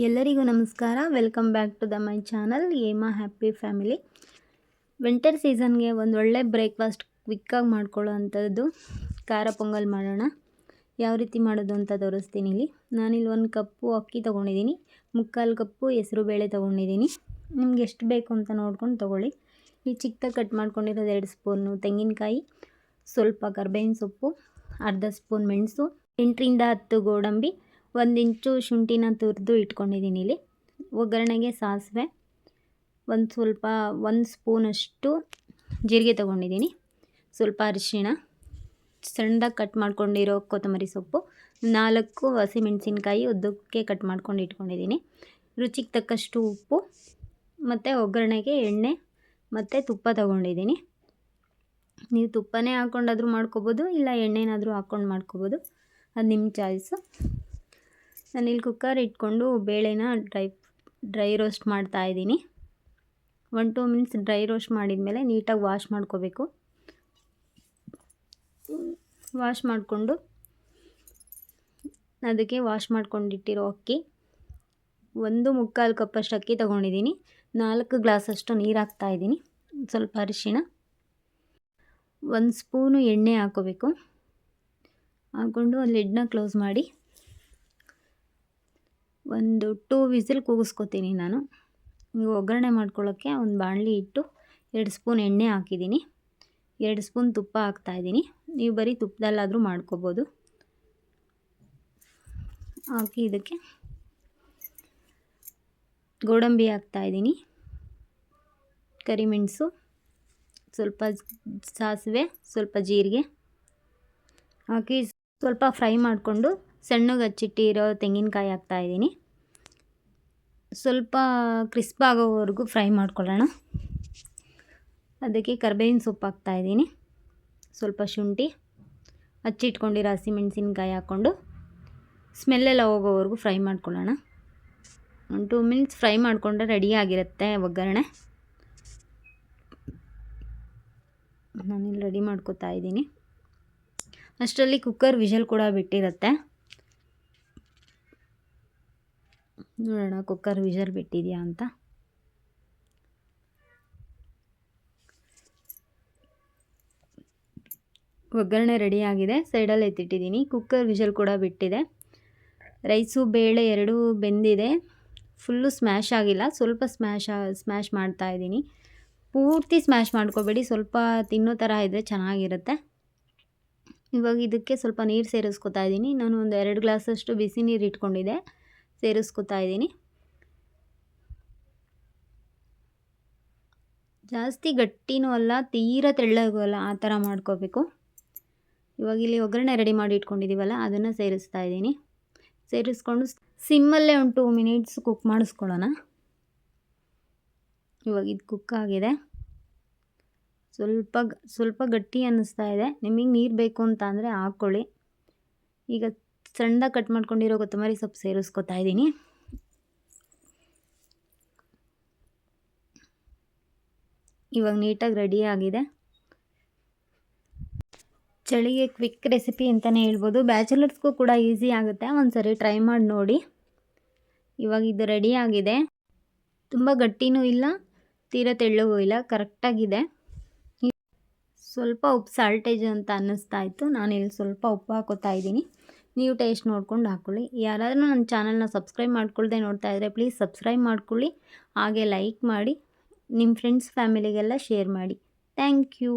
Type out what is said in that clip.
ಎಲ್ಲರಿಗೂ ನಮಸ್ಕಾರ. Welcome back to my channel ಏಮಾ ಹ್ಯಾಪಿ ಫ್ಯಾಮಿಲಿ. ವಿಂಟರ್ ಸೀಸನ್ಗೆ ಒಂದು ಒಳ್ಳೆ ಬ್ರೇಕ್ಫಾಸ್ಟ್ ಕ್ವಿಕ್ಕಾಗಿ ಮಾಡ್ಕೊಳ್ಳೋ ಅಂಥದ್ದು ಖಾರ ಪೊಂಗಲ್ ಮಾಡೋಣ. ಯಾವ ರೀತಿ ಮಾಡೋದು ಅಂತ ತೋರಿಸ್ತೀನಿ. ನಾನಿಲ್ಲಿ 1 ಕಪ್ಪು ಅಕ್ಕಿ ತೊಗೊಂಡಿದ್ದೀನಿ, 3/4 ಕಪ್ಪು ಹೆಸರುಬೇಳೆ ತೊಗೊಂಡಿದ್ದೀನಿ. ನಿಮ್ಗೆ ಎಷ್ಟು ಬೇಕು ಅಂತ ನೋಡ್ಕೊಂಡು ತೊಗೊಳ್ಳಿ. ಈ ಚಿಕ್ಕದಾಗಿ ಕಟ್ ಮಾಡ್ಕೊಂಡಿರೋದು 2 ಸ್ಪೂನು ತೆಂಗಿನಕಾಯಿ, ಸ್ವಲ್ಪ ಕರ್ಬೇವಿನ ಸೊಪ್ಪು, ಅರ್ಧ ಸ್ಪೂನ್ ಮೆಣಸು, 8ರಿಂದ 10 ಗೋಡಂಬಿ, 1 ಇಂಚು ಶುಂಠಿನ ತುರಿದು ಇಟ್ಕೊಂಡಿದ್ದೀನಿ. ಇಲ್ಲಿ ಒಗ್ಗರಣೆಗೆ ಸಾಸಿವೆ, ಒಂದು ಸ್ಪೂನಷ್ಟು ಜೀರಿಗೆ ತೊಗೊಂಡಿದ್ದೀನಿ, ಸ್ವಲ್ಪ ಅರಿಶಿಣ, ಸಣ್ಣದಾಗಿ ಕಟ್ ಮಾಡ್ಕೊಂಡಿರೋ ಕೊತ್ತಂಬರಿ ಸೊಪ್ಪು, 4 ಹಸಿಮೆಣಸಿನ್ಕಾಯಿ ಉದ್ದಕ್ಕೆ ಕಟ್ ಮಾಡ್ಕೊಂಡು ಇಟ್ಕೊಂಡಿದ್ದೀನಿ, ರುಚಿಗೆ ತಕ್ಕಷ್ಟು ಉಪ್ಪು ಮತ್ತು ಒಗ್ಗರಣೆಗೆ ಎಣ್ಣೆ ಮತ್ತು ತುಪ್ಪ ತೊಗೊಂಡಿದ್ದೀನಿ. ನೀವು ತುಪ್ಪನೇ ಹಾಕ್ಕೊಂಡಾದರೂ ಮಾಡ್ಕೋಬೋದು, ಇಲ್ಲ ಎಣ್ಣೆನಾದರೂ ಹಾಕ್ಕೊಂಡು ಮಾಡ್ಕೋಬೋದು, ಅದು ನಿಮ್ಮ ಚಾಯ್ಸು. ನಾನಿಲ್ಲಿ ಕುಕ್ಕರ್ ಇಟ್ಕೊಂಡು ಬೇಳೆನ ಡ್ರೈ ರೋಸ್ಟ್ ಮಾಡ್ತಾಯಿದ್ದೀನಿ. 1-2 ಮಿನಿಟ್ಸ್ ಡ್ರೈ ರೋಸ್ಟ್ ಮಾಡಿದ್ಮೇಲೆ ನೀಟಾಗಿ ವಾಶ್ ಮಾಡ್ಕೋಬೇಕು. ವಾಶ್ ಮಾಡಿಕೊಂಡು ಅದಕ್ಕೆ ವಾಶ್ ಮಾಡ್ಕೊಂಡಿಟ್ಟಿರೋ ಅಕ್ಕಿ 1/4 ಕಪ್ಪಷ್ಟು ಅಕ್ಕಿ ತೊಗೊಂಡಿದ್ದೀನಿ, 4 ಗ್ಲಾಸಷ್ಟು ನೀರು ಹಾಕ್ತಾಯಿದ್ದೀನಿ, ಸ್ವಲ್ಪ ಅರಿಶಿಣ, 1 ಸ್ಪೂನು ಎಣ್ಣೆ ಹಾಕೋಬೇಕು. ಹಾಕ್ಕೊಂಡು ಲಿಡ್ನ ಕ್ಲೋಸ್ ಮಾಡಿ ಒಂದು 2 ವಿಸಿಲ್ ಕೂಗಿಸ್ಕೊತೀನಿ ನಾನು. ಈಗ ಒಗ್ಗರಣೆ ಮಾಡ್ಕೊಳ್ಳೋಕ್ಕೆ ಒಂದು ಬಾಣಲಿ ಇಟ್ಟು 2 ಸ್ಪೂನ್ ಎಣ್ಣೆ ಹಾಕಿದ್ದೀನಿ, 2 ಸ್ಪೂನ್ ತುಪ್ಪ ಹಾಕ್ತಾಯಿದ್ದೀನಿ. ನೀವು ಬರೀ ತುಪ್ಪದಲ್ಲಾದರೂ ಮಾಡ್ಕೋಬೋದು. ಹಾಕಿ ಇದಕ್ಕೆ ಗೋಡಂಬಿ ಹಾಕ್ತಾಯಿದ್ದೀನಿ, ಕರಿಮೆಣಸು, ಸ್ವಲ್ಪ ಸಾಸಿವೆ, ಸ್ವಲ್ಪ ಜೀರಿಗೆ ಹಾಕಿ ಸ್ವಲ್ಪ ಫ್ರೈ ಮಾಡಿಕೊಂಡು ಸಣ್ಣಗೆ ಹಚ್ಚಿಟ್ಟಿರೋ ತೆಂಗಿನಕಾಯಿ ಹಾಕ್ತಾಯಿದ್ದೀನಿ. ಸ್ವಲ್ಪ ಕ್ರಿಸ್ಪ್ ಆಗೋವರೆಗೂ ಫ್ರೈ ಮಾಡ್ಕೊಳ್ಳೋಣ. ಅದಕ್ಕೆ ಕರ್ಬೇವಿನ ಸೊಪ್ಪು ಹಾಕ್ತಾಯಿದ್ದೀನಿ, ಸ್ವಲ್ಪ ಶುಂಠಿ, ಹಚ್ಚಿಟ್ಕೊಂಡಿರೋ ಹಸಿಮೆಣಸಿನ್ಕಾಯಿ ಹಾಕ್ಕೊಂಡು ಸ್ಮೆಲ್ಲೆಲ್ಲ ಹೋಗೋವರೆಗೂ ಫ್ರೈ ಮಾಡ್ಕೊಳ್ಳೋಣ. 1-2 ಮಿನಿಟ್ಸ್ ಫ್ರೈ ಮಾಡಿಕೊಂಡ್ರೆ ರೆಡಿಯಾಗಿರುತ್ತೆ ಒಗ್ಗರಣೆ. ನಾನಿಲ್ಲಿ ರೆಡಿ ಮಾಡ್ಕೊತಾ ಇದ್ದೀನಿ. ಅಷ್ಟರಲ್ಲಿ ಕುಕ್ಕರ್ ವಿಷಲ್ ಕೂಡ ಬಿಟ್ಟಿರುತ್ತೆ. ನೋಡೋಣ ಕುಕ್ಕರ್ ವಿಷಲ್ ಬಿಟ್ಟಿದೆಯಾ ಅಂತ. ಒಗ್ಗರಣೆ ರೆಡಿಯಾಗಿದೆ, ಸೈಡಲ್ಲಿ ಎತ್ತಿಟ್ಟಿದ್ದೀನಿ. ಕುಕ್ಕರ್ ವಿಷಲ್ ಕೂಡ ಬಿಟ್ಟಿದೆ. ರೈಸು ಬೇಳೆ ಎರಡೂ ಬೆಂದಿದೆ, ಫುಲ್ಲು ಸ್ಮ್ಯಾಶ್ ಆಗಿಲ್ಲ, ಸ್ವಲ್ಪ ಸ್ಮ್ಯಾಶ್ ಮಾಡ್ತಾಯಿದ್ದೀನಿ. ಪೂರ್ತಿ ಸ್ಮ್ಯಾಶ್ ಮಾಡ್ಕೋಬೇಡಿ, ಸ್ವಲ್ಪ ತಿನ್ನೋ ಥರ ಇದ್ದರೆ ಚೆನ್ನಾಗಿರುತ್ತೆ. ಇವಾಗ ಇದಕ್ಕೆ ಸ್ವಲ್ಪ ನೀರು ಸೇರಿಸ್ಕೊತಾ ಇದ್ದೀನಿ. ನಾನು ಒಂದು 2 ಗ್ಲಾಸಷ್ಟು ಬಿಸಿ ನೀರು ಇಟ್ಕೊಂಡಿದ್ದೆ, ಸೇರಿಸ್ಕೊತಾ ಇದ್ದೀನಿ. ಜಾಸ್ತಿ ಗಟ್ಟಿನೂ ಅಲ್ಲ, ತೀರಾ ತೆಳ್ಳಗೂ ಅಲ್ಲ, ಆ ಥರ ಮಾಡ್ಕೋಬೇಕು. ಇವಾಗ ಇಲ್ಲಿ ಒಗ್ಗರಣೆ ರೆಡಿ ಮಾಡಿ ಇಟ್ಕೊಂಡಿದ್ದೀವಲ್ಲ, ಅದನ್ನು ಸೇರಿಸ್ತಾ ಇದ್ದೀನಿ. ಸೇರಿಸ್ಕೊಂಡು ಸಿಮ್ಮಲ್ಲೇ ಒಂದು 2 ಮಿನಿಟ್ಸ್ ಕುಕ್ ಮಾಡಿಸ್ಕೊಳ್ಳೋಣ. ಇವಾಗ ಇದು ಕುಕ್ ಆಗಿದೆ, ಸ್ವಲ್ಪ ಗಟ್ಟಿ ಅನ್ನಿಸ್ತಾ ಇದೆ. ನಿಮಗೆ ನೀರು ಬೇಕು ಅಂತ ಅಂದರೆ ಹಾಕ್ಕೊಳ್ಳಿ. ಈಗ ಸಣ್ಣದಾಗಿ ಕಟ್ ಮಾಡ್ಕೊಂಡಿರೋ ಕೊತ್ತಂಬರಿ ಸೊಪ್ಪು ಸೇರಿಸ್ಕೊತಾ ಇದ್ದೀನಿ. ಇವಾಗ ನೀಟಾಗಿ ರೆಡಿ ಆಗಿದೆ. ಚಳಿಗೆ ಕ್ವಿಕ್ ರೆಸಿಪಿ ಅಂತಲೇ ಹೇಳ್ಬೋದು. ಬ್ಯಾಚುಲರ್ಸ್ಗೂ ಕೂಡ ಈಸಿ ಆಗುತ್ತೆ, ಒಂದ್ಸರಿ ಟ್ರೈ ಮಾಡಿ ನೋಡಿ. ಇವಾಗ ಇದು ರೆಡಿ ಆಗಿದೆ. ತುಂಬ ಗಟ್ಟಿನೂ ಇಲ್ಲ, ತೀರಾ ತೆಳ್ಳಗೂ ಇಲ್ಲ, ಕರೆಕ್ಟಾಗಿದೆ. ಸ್ವಲ್ಪ ಉಪ್ಪು ಸಾಲ್ಟೇಜ್ ಅಂತ ಅನ್ನಿಸ್ತಾ ಇತ್ತು, ನಾನಿಲ್ಲಿ ಸ್ವಲ್ಪ ಉಪ್ಪು ಹಾಕೋತಾ ಇದ್ದೀನಿ. ನೀವು ಟೇಸ್ಟ್ ನೋಡ್ಕೊಂಡು ಹಾಕ್ಕೊಳ್ಳಿ. ಯಾರಾದರೂ ನನ್ನ ಚಾನಲ್ನ ಸಬ್ಸ್ಕ್ರೈಬ್ ಮಾಡ್ಕೊಳ್ದೆ ನೋಡ್ತಾ ಇದ್ದರೆ ಪ್ಲೀಸ್ ಸಬ್ಸ್ಕ್ರೈಬ್ ಮಾಡ್ಕೊಳ್ಳಿ. ಹಾಗೆ ಲೈಕ್ ಮಾಡಿ, ನಿಮ್ಮ ಫ್ರೆಂಡ್ಸ್ ಫ್ಯಾಮಿಲಿಗೆಲ್ಲ ಶೇರ್ ಮಾಡಿ. Thank you.